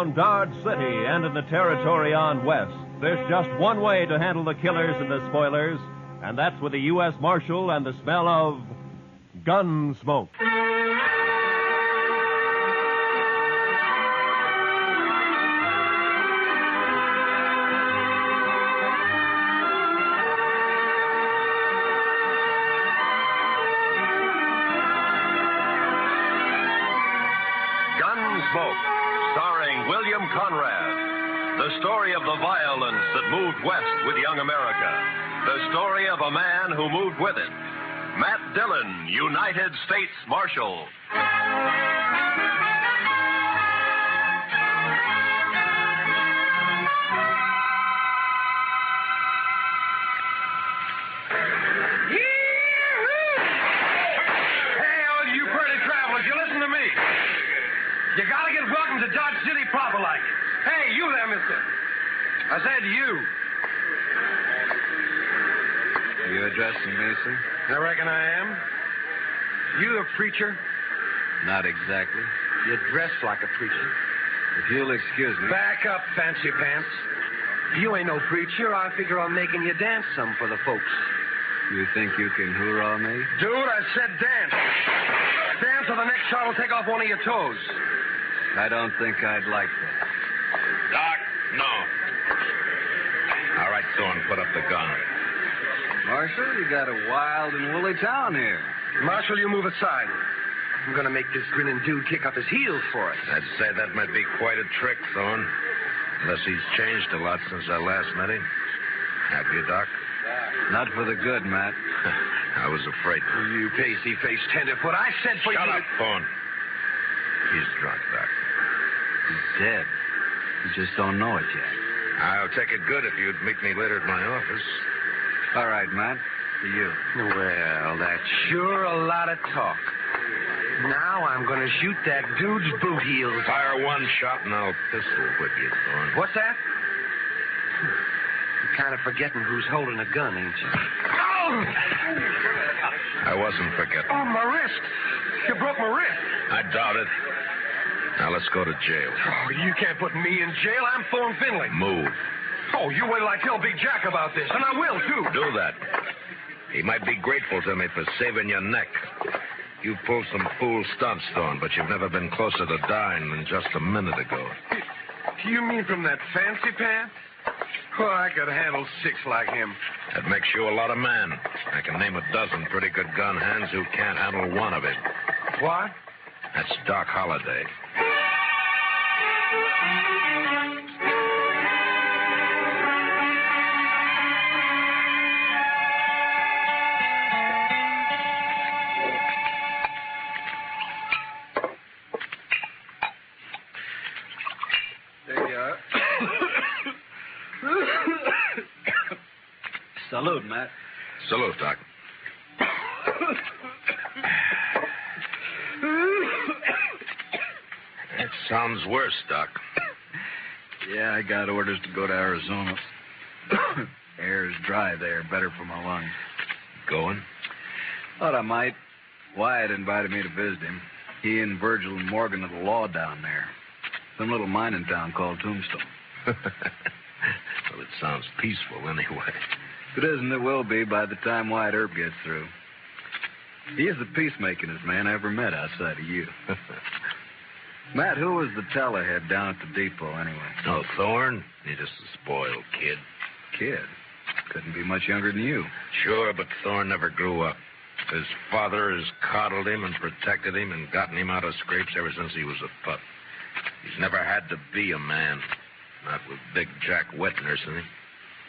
around Dodge City and in the territory on west, there's just one way to handle the killers and the spoilers, and that's with the U.S. Marshal and the smell of Gunsmoke. Gunsmoke, starring William Conrad. The story of the violence that moved west with young America. The story of a man who moved with it. Matt Dillon, United States Marshal. You gotta get welcome to Dodge City proper like. Hey, you there, mister. I said you. You addressing me, sir? I reckon I am. You a preacher? Not exactly. You dress like a preacher. If you'll excuse me. Back up, fancy pants. You ain't no preacher. I figure on making you dance some for the folks. You think you can hoorah me? Dude, I said dance. Dance or the next shot will take off one of your toes. I don't think I'd like that. Doc, no. All right, Thorne, put up the gun. Marshal, you got a wild and woolly town here. Marshal, you move aside. I'm going to make this grinning dude kick up his heels for us. I'd say that might be quite a trick, Thorne. Unless he's changed a lot since I last met him. Have you, Doc? Not for the good, Matt. I was afraid. You pasty-faced tenderfoot. I said for you... Shut up, Thorne. He's drunk, Doc. He's dead. You just don't know it yet. I'll take it good if you'd meet me later at my office. All right, Matt. To you. Well, that's sure a lot of talk. Now I'm going to shoot that dude's boot heels. Fire one shot and I'll pistol whip you, Thorne. What's that? You're kind of forgetting who's holding a gun, ain't you? Oh! I wasn't forgetting. Oh, my wrist. You broke my wrist. I doubt it. Now let's go to jail. Oh, you can't put me in jail. I'm Thorne Finley. Move. Oh, you wait till I tell Big Jack about this, and I will, too. Do that. He might be grateful to me for saving your neck. You pulled some fool stunts, Thorne, but you've never been closer to dying than just a minute ago. You mean from that fancy pants? Oh, I could handle 6 like him. That makes you a lot of man. I can name a dozen pretty good gun hands who can't handle one of it. What? That's Doc Holliday. There you are. Salute, Matt. Salute, Doc. That sounds worse, Doc. Yeah, I got orders to go to Arizona. Air's dry there, better for my lungs. Going? Thought I might. Wyatt invited me to visit him. He and Virgil and Morgan are the law down there. Some little mining town called Tombstone. Well, it sounds peaceful anyway. If it isn't, it will be by the time Wyatt Earp gets through. He is the peacemakingest man I ever met outside of you. Matt, who was the tellerhead down at the depot anyway? Oh, Thorne? He's just a spoiled kid. Kid? Couldn't be much younger than you. Sure, but Thorne never grew up. His father has coddled him and protected him and gotten him out of scrapes ever since he was a pup. He's never had to be a man. Not with Big Jack wet nursing him.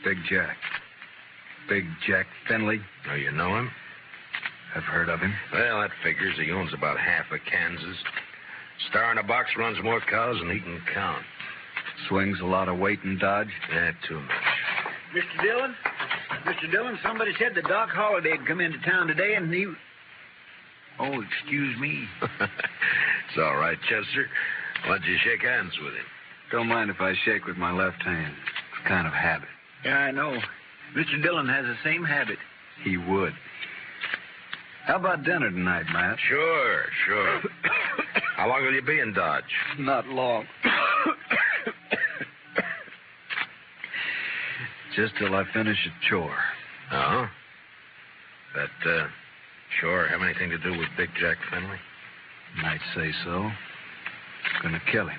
Big Jack? Big Jack Finley? Oh, you know him? I've heard of him. Well, that figures. He owns about half of Kansas. Star in a box runs more cows than he can count. Swings a lot of weight in Dodge? Yeah, too much. Mr. Dillon? Mr. Dillon, somebody said that Doc Holliday had come into town today and he... Oh, excuse me. It's all right, Chester. Why don't you shake hands with him? Don't mind if I shake with my left hand. It's a kind of habit. Yeah, I know. Mr. Dillon has the same habit. He would. How about dinner tonight, Matt? Sure. How long will you be in Dodge? Not long. Just till I finish a chore. Oh? That, chore have anything to do with Big Jack Finley? Might say so. Gonna kill him.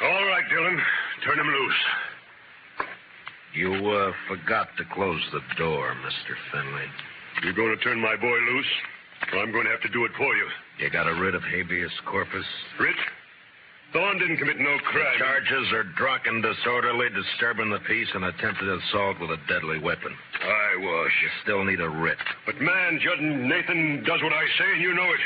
All right, Dillon. Turn him loose. You, forgot to close the door, Mr. Finley. You going to turn my boy loose? Or I'm going to have to do it for you. You got a writ of habeas corpus? Writ? Thorne didn't commit no crime. The charges are drunken, disorderly, disturbing the peace, and attempted assault with a deadly weapon. I was. You still need a writ. But, man, Judd Nathan does what I say, and you know it.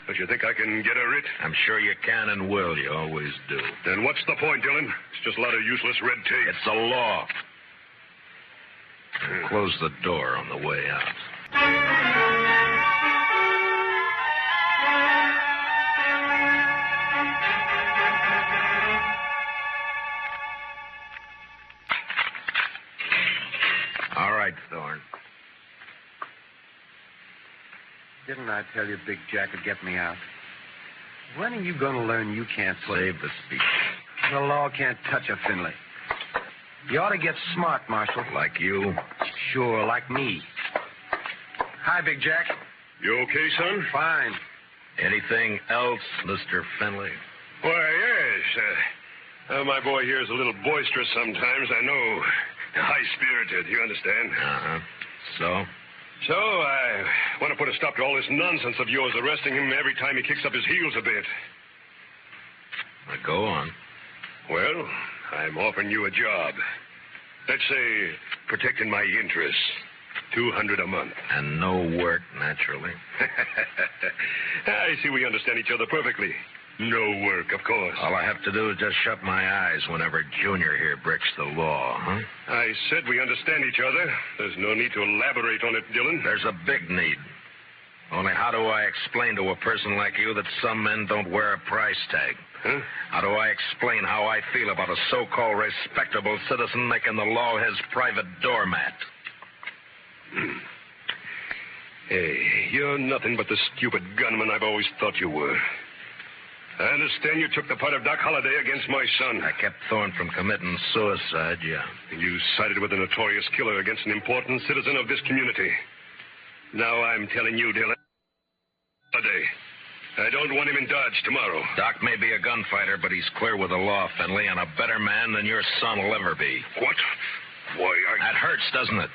Don't you think I can get a writ? I'm sure you can and will. You always do. Then what's the point, Dillon? It's just a lot of useless red tape. It's the law. And close the door on the way out. All right, Thorne. Didn't I tell you Big Jack would get me out? When are you going to learn you can't play? Save the speech. The law can't touch a Finley. You ought to get smart, Marshal. Like you? Sure, like me. Hi, Big Jack. You okay, son? Fine. Anything else, Mr. Finley? Why, yes. My boy here is a little boisterous sometimes, I know. High-spirited, you understand? Uh-huh. So? So, I want to put a stop to all this nonsense of yours, arresting him every time he kicks up his heels a bit. Now, go on. Well, I'm offering you a job. Let's say, protecting my interests. $200 a month. And no work, naturally. I see we understand each other perfectly. No work, of course. All I have to do is just shut my eyes whenever Junior here breaks the law, huh? I said we understand each other. There's no need to elaborate on it, Dillon. There's a big need. Only how do I explain to a person like you that some men don't wear a price tag? Huh? How do I explain how I feel about a so-called respectable citizen making the law his private doormat? Hey, you're nothing but the stupid gunman I've always thought you were. I understand you took the part of Doc Holliday against my son. I kept Thorne from committing suicide, yeah. You sided with a notorious killer against an important citizen of this community. Now I'm telling you, Dillon, Holliday, I don't want him in Dodge tomorrow. Doc may be a gunfighter, but he's clear with the law, Finley, and a better man than your son will ever be. What? Why, That hurts, doesn't it?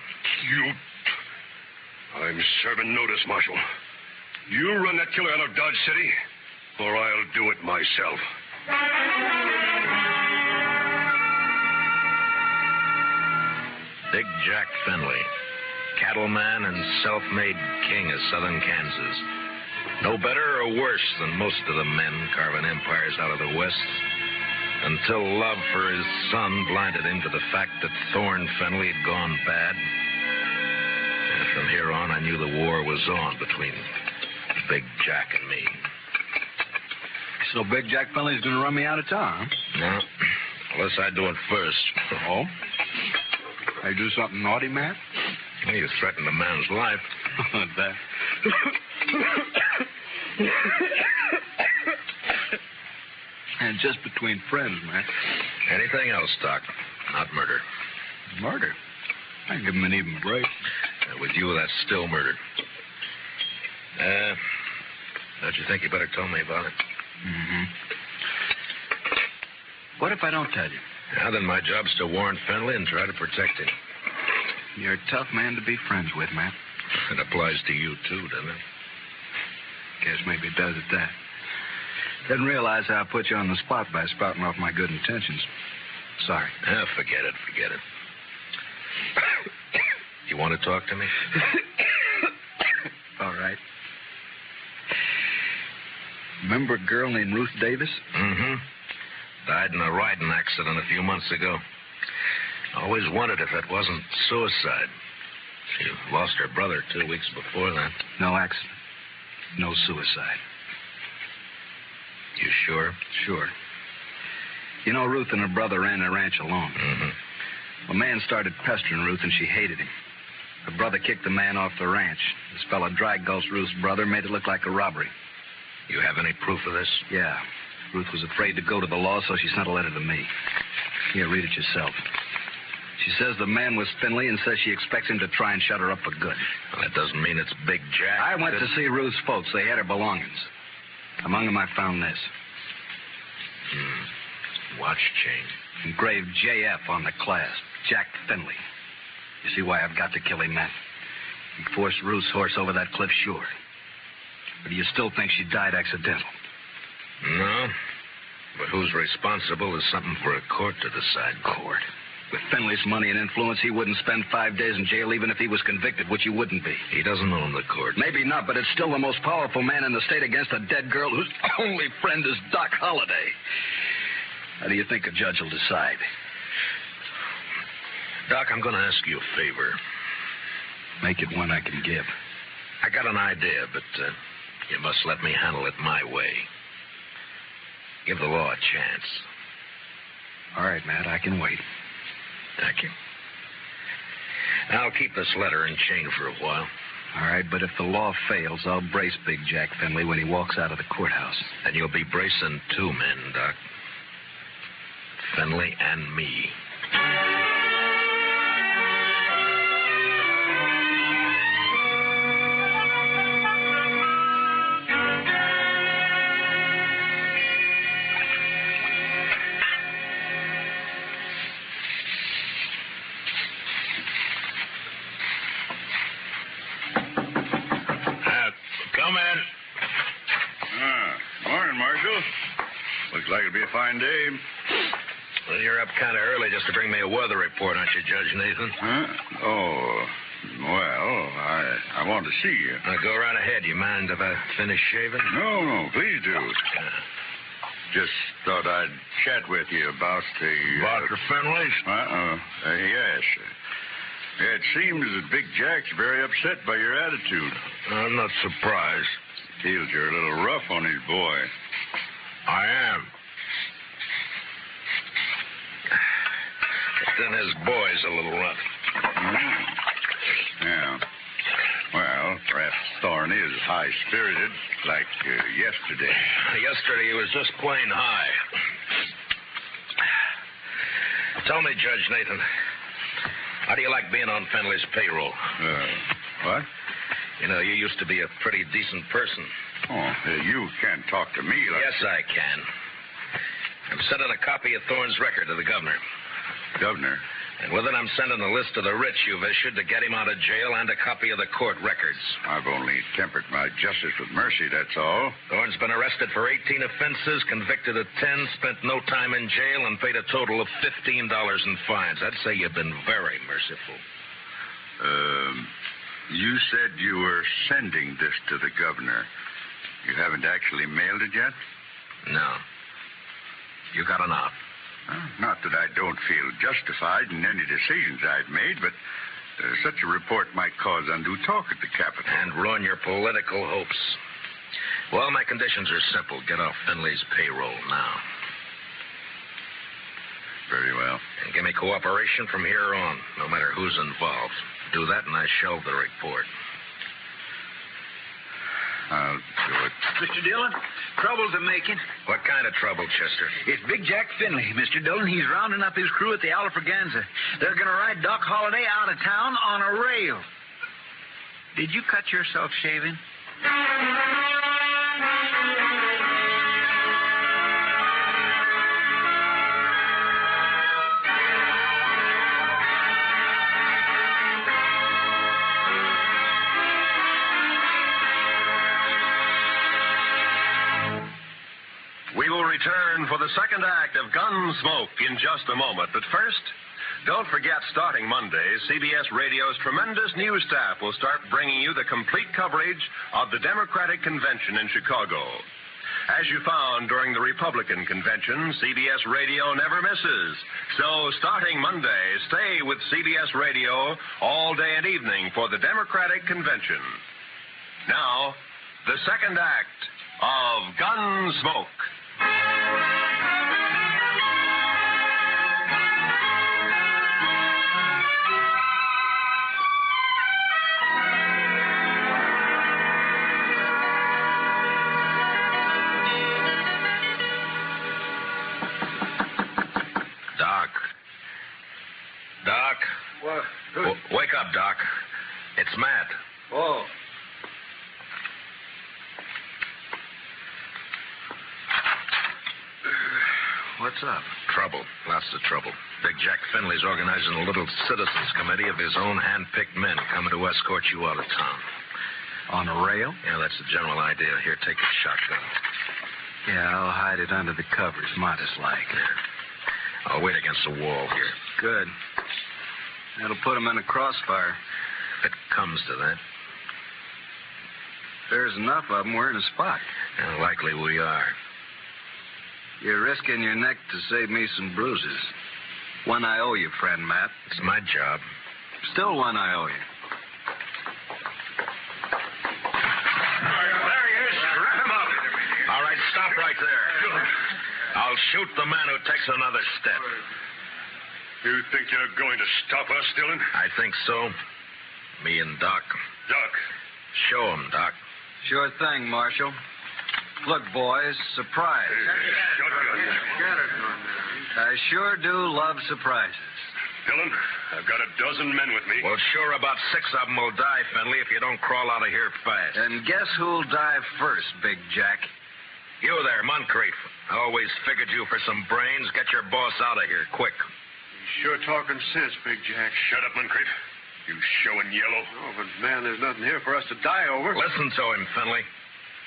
I'm serving notice, Marshal. You run that killer out of Dodge City, or I'll do it myself. Big Jack Finley, cattleman and self-made king of southern Kansas. No better or worse than most of the men carving empires out of the West, until love for his son blinded him to the fact that Thorne Finley had gone bad. And from here on, I knew the war was on between Big Jack and me. So Big Jack Finley's going to run me out of town, huh? No, unless I do it first. Oh? I do something naughty, Matt? Well, you threatened a man's life. That. And just between friends, Matt. Anything else, Doc? Not murder. Murder? I can give him an even break. With you, that's still murder. Don't you think you better tell me about it? Mm-hmm. What if I don't tell you? Now, then my job's to warn Finley and try to protect him. You're a tough man to be friends with, Matt. It applies to you, too, doesn't it? Guess maybe it does at that. Didn't realize how I put you on the spot by spouting off my good intentions. Sorry. Forget it. You want to talk to me? All right. Remember a girl named Ruth Davis? Mm-hmm. Died in a riding accident a few months ago. Always wondered if it wasn't suicide. She lost her brother 2 weeks before that. No accident. No suicide. You sure? Sure. You know, Ruth and her brother ran a ranch alone. Mm-hmm. A man started pestering Ruth, and she hated him. Her brother kicked the man off the ranch. This fella dragged Gulch Ruth's brother, made it look like a robbery. You have any proof of this? Yeah. Ruth was afraid to go to the law, so she sent a letter to me. Here, read it yourself. She says the man was Finley and says she expects him to try and shut her up for good. Well, that doesn't mean it's Big Jack. I went to see Ruth's folks. They had her belongings. Among them, I found this. Watch chain. Engraved JF on the clasp. Jack Finley. You see why I've got to kill him, Matt? He forced Ruth's horse over that cliff, sure. But do you still think she died accidental? No. But who's responsible is something for a court to decide. Court? With Finley's money and influence, he wouldn't spend 5 days in jail even if he was convicted, which he wouldn't be. He doesn't own the court. Maybe not, but it's still the most powerful man in the state against a dead girl whose only friend is Doc Holliday. How do you think a judge will decide? Doc, I'm going to ask you a favor. Make it one I can give. I got an idea, but you must let me handle it my way. Give the law a chance. All right, Matt, I can wait. Thank you. Now, I'll keep this letter and chain for a while. All right, but if the law fails, I'll brace Big Jack Finley when he walks out of the courthouse. And you'll be bracing 2 men, Doc. Finley and me. Come in. Morning, Marshal. Looks like it'll be a fine day. Well, you're up kind of early just to bring me a weather report, aren't you, Judge Nathan? Huh? Oh, well, I want to see you. Now, go right ahead. You mind if I finish shaving? No, please do. Just thought I'd chat with you about the... Dr. Finley's? Yes. It seems that Big Jack's very upset by your attitude. I'm not surprised. Feels you're a little rough on his boy. I am. But then his boy's a little rough. Yeah. Well, perhaps Thorne is high-spirited, like yesterday. Yesterday he was just plain high. Tell me, Judge Nathan, how do you like being on Finley's payroll? What? You know, you used to be a pretty decent person. Oh, you can't talk to me like... Yes, I can. I'm sending a copy of Thorne's record to the governor. Governor? And with it, I'm sending a list of the writs you've issued to get him out of jail and a copy of the court records. I've only tempered my justice with mercy, that's all. Thorne's been arrested for 18 offenses, convicted of 10, spent no time in jail, and paid a total of $15 in fines. I'd say you've been very merciful. You said you were sending this to the governor. You haven't actually mailed it yet? No. You got enough. Not that I don't feel justified in any decisions I've made, but such a report might cause undue talk at the Capitol. And ruin your political hopes. Well, my conditions are simple. Get off Finley's payroll now. Very well. And give me cooperation from here on, no matter who's involved. Do that and I shelve the report. I'll do it. Mr. Dillon, trouble's a-making. What kind of trouble, Chester? It's Big Jack Finley, Mr. Dillon. He's rounding up his crew at the Alfraganza. They're going to ride Doc Holliday out of town on a rail. Did you cut yourself shaving? We will return for the second act of Gunsmoke in just a moment. But first, don't forget, starting Monday, CBS Radio's tremendous news staff will start bringing you the complete coverage of the Democratic Convention in Chicago. As you found during the Republican Convention, CBS Radio never misses. So, starting Monday, stay with CBS Radio all day and evening for the Democratic Convention. Now, the second act of Gunsmoke. Doc. It's Matt. Oh. What's up? Trouble. Lots of trouble. Big Jack Finley's organizing a little citizens committee of his own hand-picked men coming to escort you out of town. On a rail? Yeah, that's the general idea. Here, take a shotgun. Yeah, I'll hide it under the covers, modest-like. Yeah. I'll wait against the wall here. Good. That'll put him in a crossfire. If it comes to that. There's enough of them, we're in a spot. Yeah, likely we are. You're risking your neck to save me some bruises. One I owe you, friend Matt. It's my job. Still one I owe you. There he is. Wrap him up. All right, stop right there. I'll shoot the man who takes another step. You think you're going to stop us, Dillon? I think so. Me and Doc. Doc. Show him, Doc. Sure thing, Marshal. Look, boys, surprise. Shotgun. I sure do love surprises. Dillon, I've got a dozen men with me. Well, sure, about 6 of them will die, Finley, if you don't crawl out of here fast. And guess who'll die first, Big Jack? You there, Moncrief. I always figured you for some brains. Get your boss out of here, quick. Sure talking sense, Big Jack. Shut up, Moncrief. You showing yellow. Oh, but, man, there's nothing here for us to die over. Listen to him, Finley.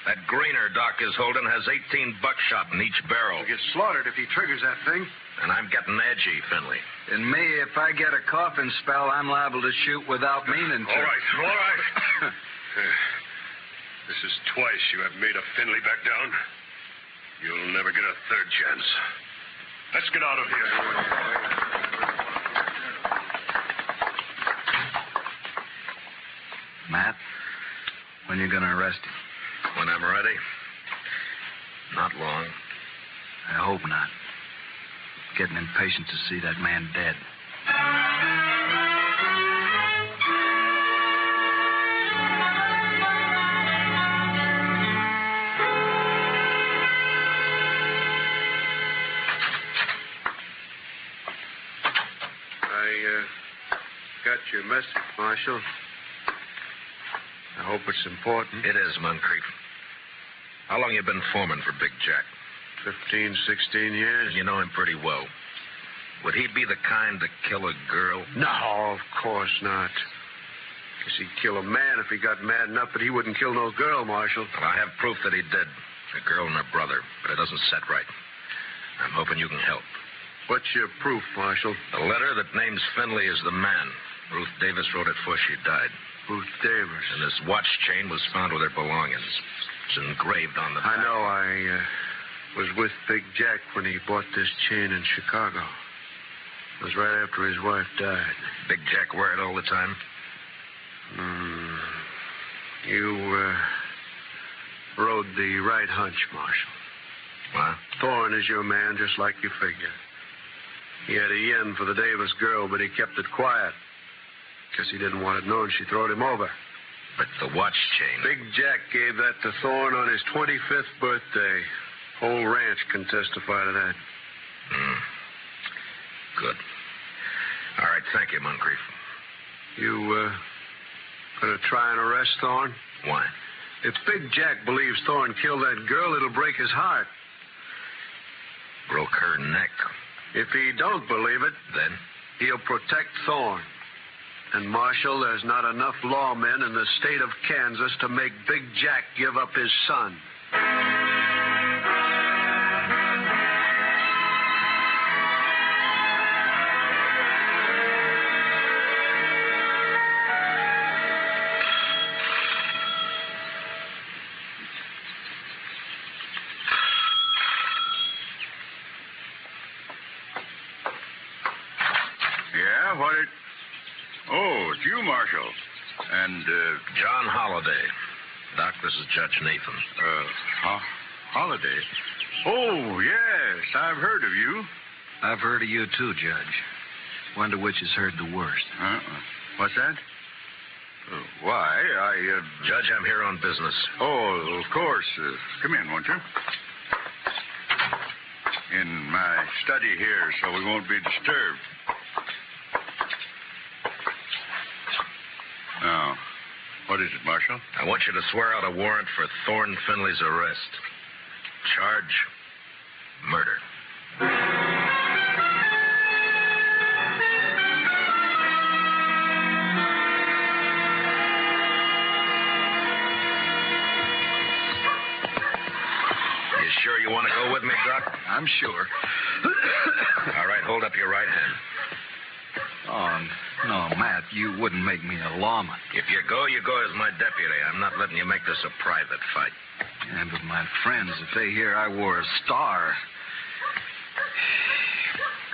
That greener Doc is holding has 18 buckshot in each barrel. He'll get slaughtered if he triggers that thing. And I'm getting edgy, Finley. And me, if I get a coughing spell, I'm liable to shoot without meaning to. All right. This is twice you have made a Finley back down. You'll never get a third chance. Let's get out of here. Matt, when you going to arrest him? When I'm ready. Not long. I hope not. Getting impatient to see that man dead. I got your message, Marshal. I hope it's important. It is, Moncrief. How long you been foreman for Big Jack? 15, 16 years. You know him pretty well. Would he be the kind to kill a girl? No, of course not. Guess he'd kill a man if he got mad enough, but he wouldn't kill no girl, Marshal. Well, I have proof that he did. A girl and her brother, but it doesn't set right. I'm hoping you can help. What's your proof, Marshal? The letter that names Finley as the man. Ruth Davis wrote it before she died. Ruth Davis. And this watch chain was found with her belongings. It's engraved on the back. I know. I was with Big Jack when he bought this chain in Chicago. It was right after his wife died. Big Jack wear it all the time? You rode the right hunch, Marshal. What? Thorne is your man, just like you figured. He had a yen for the Davis girl, but he kept it quiet. Guess he didn't want it known she throwed him over. But the watch chain... Big Jack gave that to Thorne on his 25th birthday. Whole ranch can testify to that. Good. All right, thank you, Moncrief. You, gonna try and arrest Thorne? Why? If Big Jack believes Thorne killed that girl, it'll break his heart. Broke her neck. If he don't believe it, Then? he'll protect Thorne. And, Marshal, there's not enough lawmen in the state of Kansas to make Big Jack give up his son. Yeah, what it... Oh, it's you, Marshal. And, John Holliday. Doc, this is Judge Nathan. Holiday? Oh, yes, I've heard of you. I've heard of you, too, Judge. Wonder which has heard the worst. What's that? Why, Judge, I'm here on business. Oh, of course. Come in, won't you? In my study here, so we won't be disturbed. Oh. What is it, Marshal? I want you to swear out a warrant for Thorne Finley's arrest. Charge, murder. You sure you want to go with me, Doc? I'm sure. All right, hold up your right hand. Oh, no, Matt, you wouldn't make me a lawman. If you go as my deputy. I'm not letting you make this a private fight. Yeah, but my friends, if they hear I wore a star...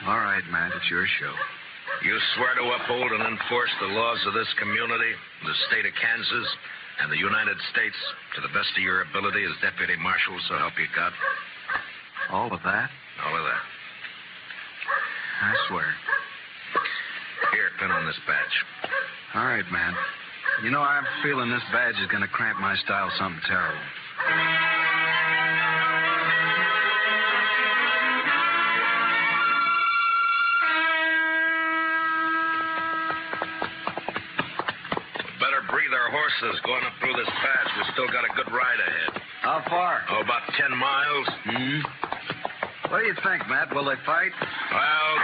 All right, Matt, it's your show. You swear to uphold and enforce the laws of this community, the state of Kansas, and the United States to the best of your ability as deputy marshal, so help you God? All of that? All of that. I swear. Here, pin on this badge. All right, man. You know, I'm feeling this badge is going to cramp my style something terrible. We better breathe our horses going up through this pass. We still got a good ride ahead. How far? Oh, about 10 miles. What do you think, Matt? Will they fight? Well...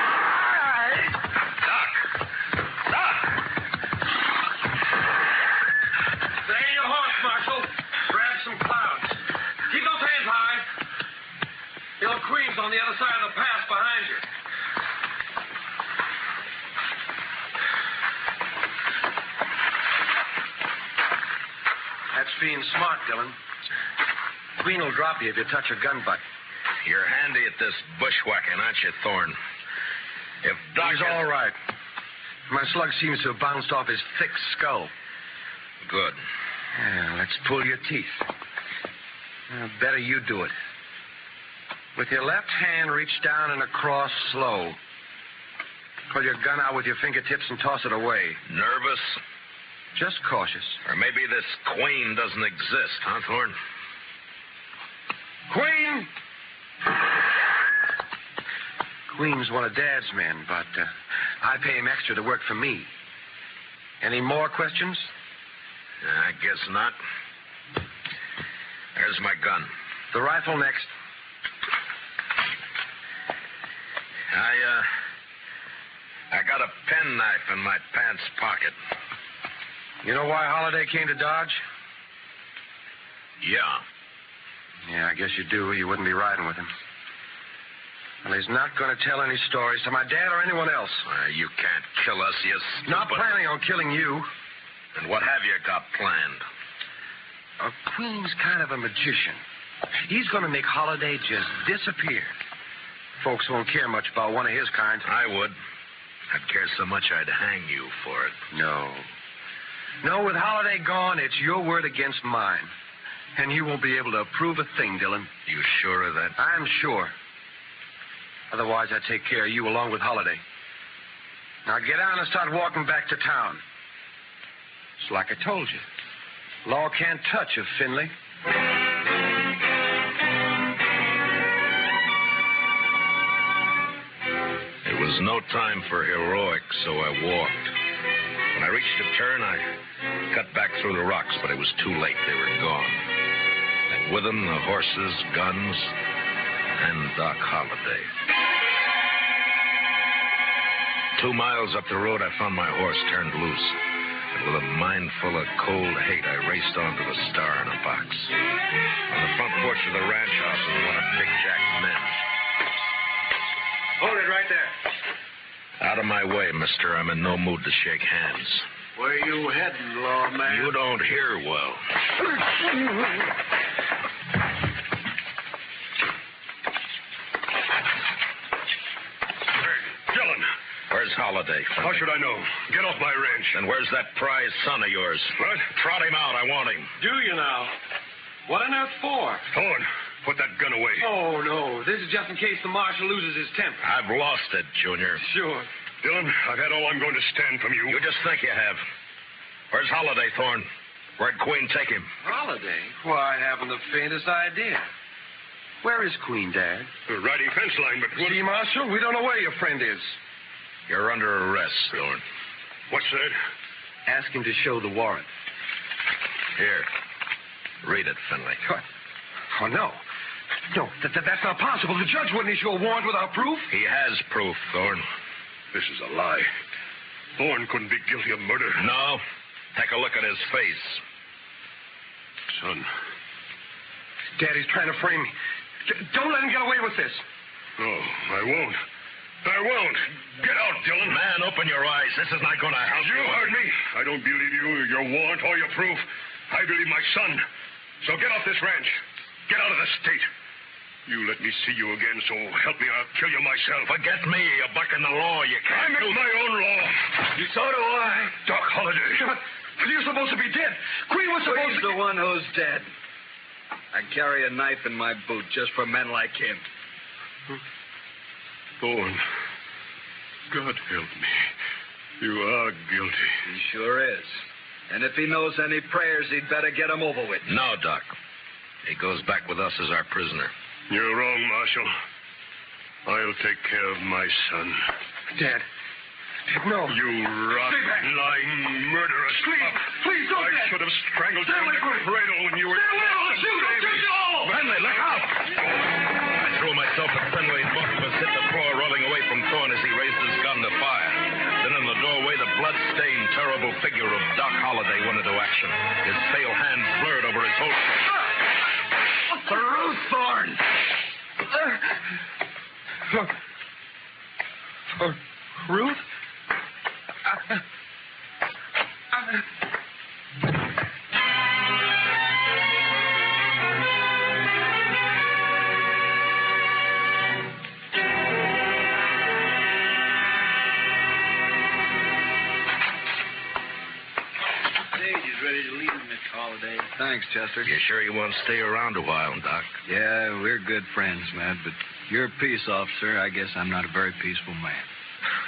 Queen's on the other side of the pass behind you. That's being smart, Dillon. Queen will drop you if you touch her gun butt. You're handy at this bushwhacking, aren't you, Thorne? If Doc... He's all right. My slug seems to have bounced off his thick skull. Good. Yeah, let's pull your teeth. Better you do it. With your left hand, reach down and across slow. Pull your gun out with your fingertips and toss it away. Nervous? Just cautious. Or maybe this Queen doesn't exist, huh, Thorne? Queen! Queen's one of Dad's men, but I pay him extra to work for me. Any more questions? I guess not. There's my gun. The rifle next. I got a penknife in my pants pocket. You know why Holiday came to Dodge? Yeah. Yeah, I guess you do. You wouldn't be riding with him. Well, he's not going to tell any stories to my dad or anyone else. You can't kill us, you stupid... Not planning on killing you. And what have you got planned? Queen's kind of a magician. He's going to make Holiday just disappear. Folks won't care much about one of his kind. I would. I'd care so much I'd hang you for it. No. No, with Holiday gone, it's your word against mine. And you won't be able to approve a thing, Dillon. You sure of that? I'm sure. Otherwise, I'd take care of you along with Holiday. Now get on and start walking back to town. It's like I told you. Law can't touch a Finley. It was no time for heroics, so I walked. When I reached a turn, I cut back through the rocks, but it was too late. They were gone. And with them, the horses, guns, and Doc Holiday. 2 miles up the road, I found my horse turned loose. And with a mind full of cold hate, I raced onto the Star in a box. On the front porch of the ranch house was one of Big Jack's men. Hold it right there. Out of my way, mister. I'm in no mood to shake hands. Where you heading, lawman? You don't hear well. Dillon. Where's Holiday? How should I know? Get off my ranch. And where's that prize son of yours? What? Trot him out. I want him. Do you now? What on earth for? Thorne, put that gun away. Oh, no. This is just in case the marshal loses his temper. I've lost it, Junior. Sure. Dillon, I've had all I'm going to stand from you. You just think you have. Where's Holiday, Thorne? Where'd Queen take him? Holiday? Why, I haven't the faintest idea. Where is Queen, Dad? Riding fence line, but... See, Marshal, we don't know where your friend is. You're under arrest, Thorne. What's that? Ask him to show the warrant. Here. Read it, Finley. What? Oh, no. No, that's not possible. The judge wouldn't issue a warrant without proof. He has proof, Thorne. This is a lie. Thorne couldn't be guilty of murder. No. Take a look at his face. Son. Daddy's trying to frame me. Don't let him get away with this. No, I won't. I won't. Get out, Dillon. Man, open your eyes. This is not going to help You heard me. I don't believe you, your warrant, or your proof. I believe my son. So get off this ranch. Get out of the state. You let me see you again, so help me, I'll kill you myself. Forget me. You're bucking the law. You I can't make my own law. So do I. Doc Holliday. But you're supposed to be dead. Queen was supposed He's to... the one who's dead. I carry a knife in my boot just for men like him. Thorne, God help me. You are guilty. He sure is. And if he knows any prayers, he'd better get them over with. No, Doc. He goes back with us as our prisoner. You're wrong, Marshal. I'll take care of my son. Dad, no. You rotten, lying, murderous pup. Please don't, I Dad. should have strangled you in the cradle when you were... Finley, look out! I threw myself at Finley and both of us hit the floor, rolling away from Thorne as he raised his gun to fire. Then in the doorway, the blood-stained, terrible figure of Doc Holliday went into action. His pale hands blurred over his holster. Ruth Thorne! Ruth? Ready to leave, Mr. Holliday. Thanks, Chester. You sure you won't stay around a while, Doc? Yeah, we're good friends, Matt, but you're a peace officer. I guess I'm not a very peaceful man.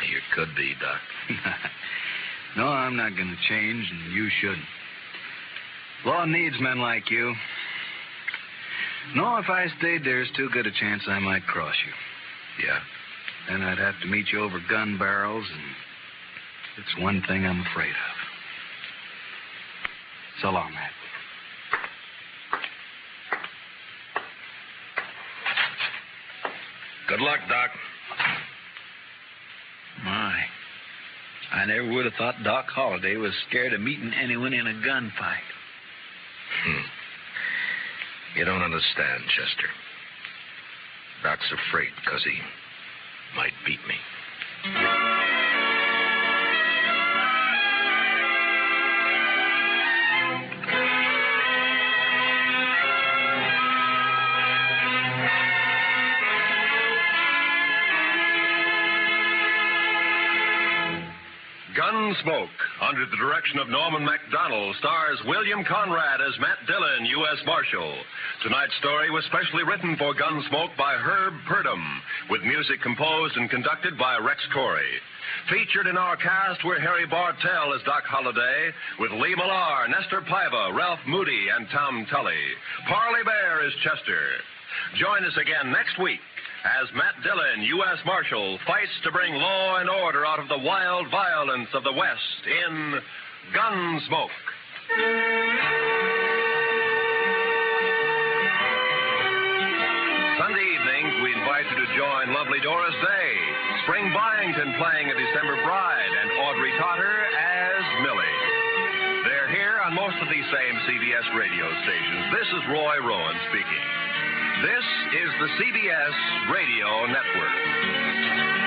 You could be, Doc. No, I'm not going to change, and you shouldn't. Law needs men like you. No, if I stayed, there's too good a chance I might cross you. Yeah? Then I'd have to meet you over gun barrels, and it's one thing I'm afraid of. So long, Matt. Good luck, Doc. My. I never would have thought Doc Holliday was scared of meeting anyone in a gunfight. You don't understand, Chester. Doc's afraid because he might beat me. Gunsmoke, under the direction of Norman Macdonnell, stars William Conrad as Matt Dillon, U.S. Marshal. Tonight's story was specially written for Gunsmoke by Herb Purdom, with music composed and conducted by Rex Corey. Featured in our cast were Harry Bartell as Doc Holliday, with Lee Millar, Nestor Paiva, Ralph Moody, and Tom Tully. Parley Baer is Chester. Join us again next week as Matt Dillon, U.S. Marshal, fights to bring law and order out of the wild violence of the West in Gunsmoke. Sunday evenings, we invite you to join lovely Doris Day, Spring Byington playing a December Bride, and Audrey Totter as Millie. They're here on most of these same CBS radio stations. This is Roy Rowan speaking. This is the CBS Radio Network.